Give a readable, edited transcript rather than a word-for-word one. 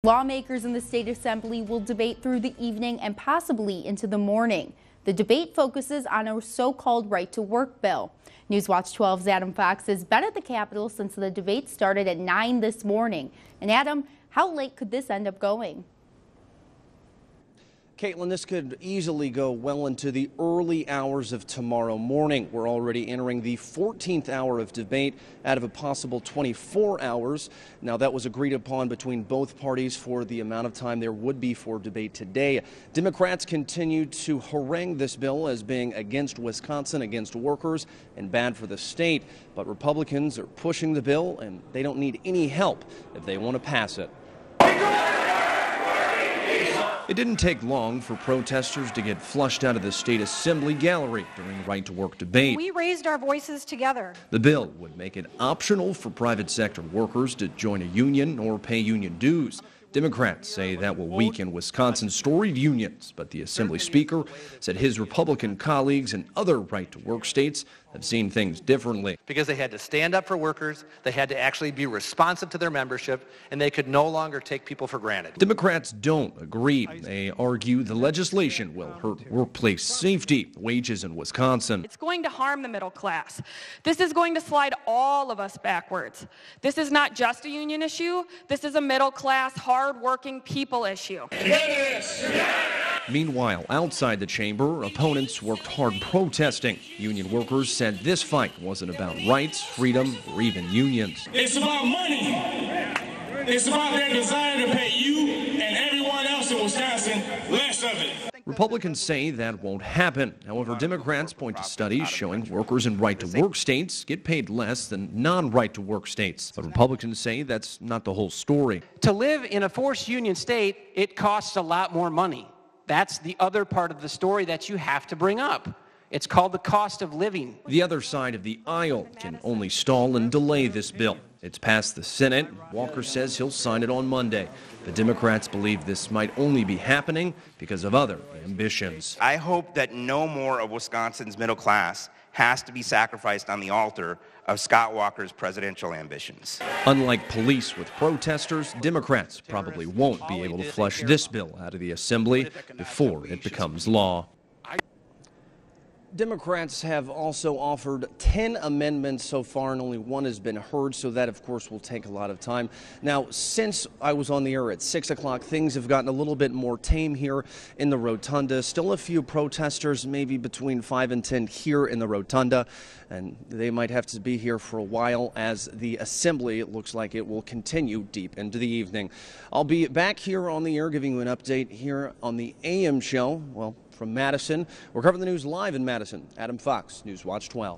Lawmakers in the state assembly will debate through the evening and possibly into the morning. The debate focuses on a so-called right-to-work bill. Newswatch 12's Adam Fox has been at the Capitol since the debate started at 9 this morning. And Adam, how late could this end up going? Caitlin, this could easily go well into the early hours of tomorrow morning. We're already entering the 14th hour of debate out of a possible 24 hours. Now, that was agreed upon between both parties for the amount of time there would be for debate today. Democrats continue to harangue this bill as being against Wisconsin, against workers, and bad for the state. But Republicans are pushing the bill, and they don't need any help if they want to pass it. It didn't take long for protesters to get flushed out of the state assembly gallery during the right-to-work debate. We raised our voices together. The bill would make it optional for private sector workers to join a union or pay union dues. Democrats say that will weaken Wisconsin's storied unions, but the Assembly Speaker said his Republican colleagues in other right-to-work states have seen things differently. Because they had to stand up for workers, they had to actually be responsive to their membership, and they could no longer take people for granted. Democrats don't agree. They argue the legislation will hurt workplace safety, wages in Wisconsin. It's going to harm the middle class. This is going to slide all of us backwards. This is not just a union issue. This is a middle class, hard-working people issue. Meanwhile, outside the chamber, opponents worked hard protesting. Union workers said this fight wasn't about rights, freedom, or even unions. It's about money. It's about their desire to pay you and everyone else in Wisconsin less of it. Republicans say that won't happen. However, Democrats point to studies showing workers in right-to-work states get paid less than non-right-to-work states. But Republicans say that's not the whole story. To live in a forced union state, it costs a lot more money. That's the other part of the story that you have to bring up. It's called the cost of living. The other side of the aisle can only stall and delay this bill. It's passed the Senate. Walker says he'll sign it on Monday. The Democrats believe this might only be happening because of other ambitions. I hope that no more of Wisconsin's middle class has to be sacrificed on the altar of Scott Walker's presidential ambitions. Unlike police with protesters, Democrats probably won't be able to flush this bill out of the assembly before it becomes law. Democrats have also offered 10 amendments so far, and only one has been heard, so that, of course, will take a lot of time. Now, since I was on the air at 6 o'clock, things have gotten a little bit more tame here in the Rotunda. Still a few protesters, maybe between 5 and 10 here in the Rotunda, and they might have to be here for a while as the assembly, it looks like it will continue deep into the evening. I'll be back here on the air giving you an update here on the AM show. Well, from Madison, we're covering the news live in Madison. Adam Fox, Newswatch 12.